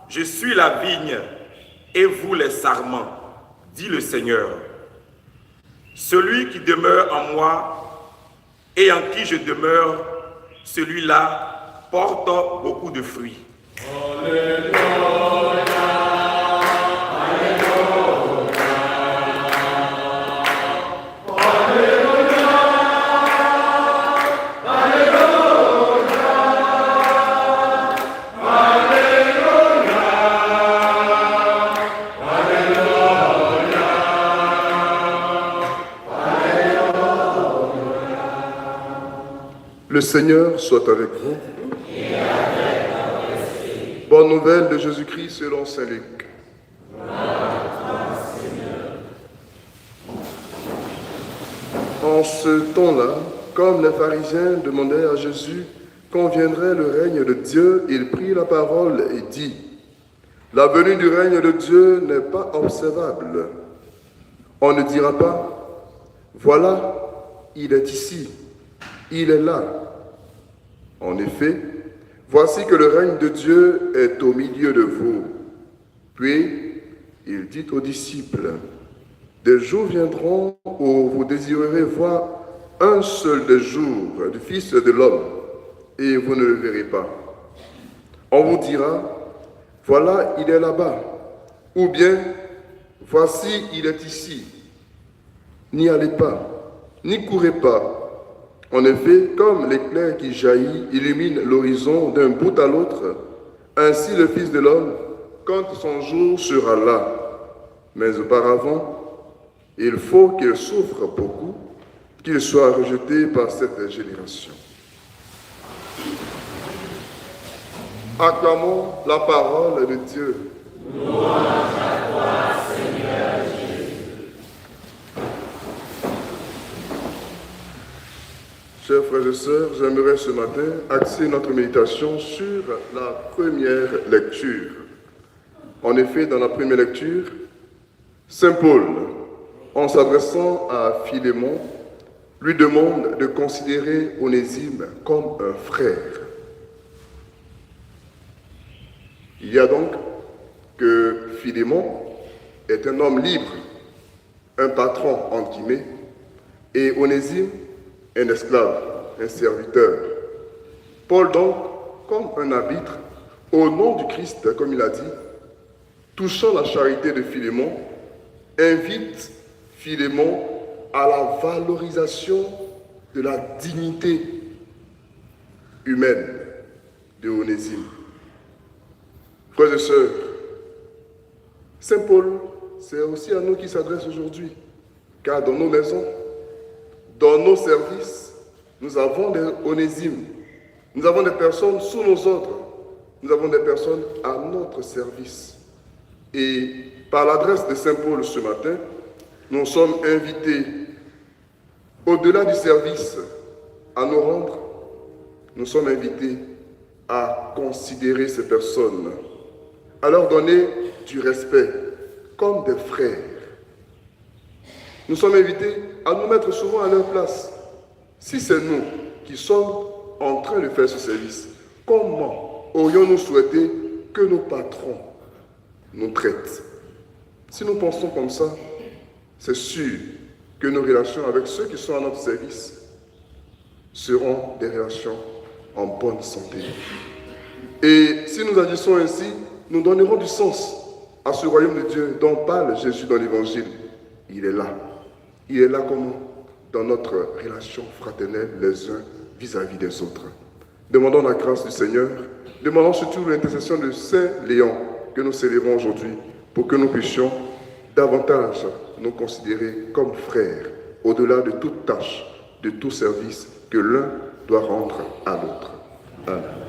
Je suis la vigne et vous les sarments, dit le Seigneur. Celui qui demeure en moi et en qui je demeure, celui-là porte beaucoup de fruits. Alléluia. Le Seigneur soit avec vous. Bonne nouvelle de Jésus-Christ selon saint Luc. En ce temps-là, comme les pharisiens demandaient à Jésus quand viendrait le règne de Dieu, il prit la parole et dit : La venue du règne de Dieu n'est pas observable. On ne dira pas : Voilà, il est ici, il est là. En effet, voici que le règne de Dieu est au milieu de vous. Puis, il dit aux disciples : Des jours viendront où vous désirerez voir un seul des jours du Fils de l'homme, et vous ne le verrez pas. On vous dira : Voilà, il est là-bas. Ou bien, voici, il est ici. N'y allez pas, n'y courez pas. En effet, comme l'éclair qui jaillit illumine l'horizon d'un bout à l'autre, ainsi le Fils de l'homme, quand son jour sera là. Mais auparavant, il faut qu'il souffre beaucoup, qu'il soit rejeté par cette génération. Acclamons la parole de Dieu. Louange à toi, Seigneur Jésus. Chers frères et sœurs, j'aimerais ce matin axer notre méditation sur la première lecture. En effet, dans la première lecture, saint Paul, en s'adressant à Philémon, lui demande de considérer Onésime comme un frère. Il y a donc que Philémon est un homme libre, un patron entre guillemets, et Onésime un esclave, un serviteur. Paul donc, comme un arbitre, au nom du Christ, comme il a dit, touchant la charité de Philémon, invite Philémon à la valorisation de la dignité humaine de Onésime. Frères et sœurs, saint Paul, c'est aussi à nous qui s'adresse aujourd'hui, car dans nos maisons, dans nos services, nous avons des onésimes, nous avons des personnes sous nos ordres, nous avons des personnes à notre service. Et par l'adresse de saint Paul ce matin, nous sommes invités, au-delà du service à nous rendre, nous sommes invités à considérer ces personnes, à leur donner du respect comme des frères. Nous sommes invités à nous mettre souvent à leur place. Si c'est nous qui sommes en train de faire ce service, comment aurions-nous souhaité que nos patrons nous traitent? Si nous pensons comme ça, c'est sûr que nos relations avec ceux qui sont à notre service seront des relations en bonne santé. Et si nous agissons ainsi, nous donnerons du sens à ce royaume de Dieu dont parle Jésus dans l'Évangile. Il est là. Il est là comment? Dans notre relation fraternelle les uns vis-à-vis des autres. Demandons la grâce du Seigneur, demandons surtout l'intercession de Saint Léon que nous célébrons aujourd'hui pour que nous puissions davantage nous considérer comme frères au-delà de toute tâche, de tout service que l'un doit rendre à l'autre. Amen.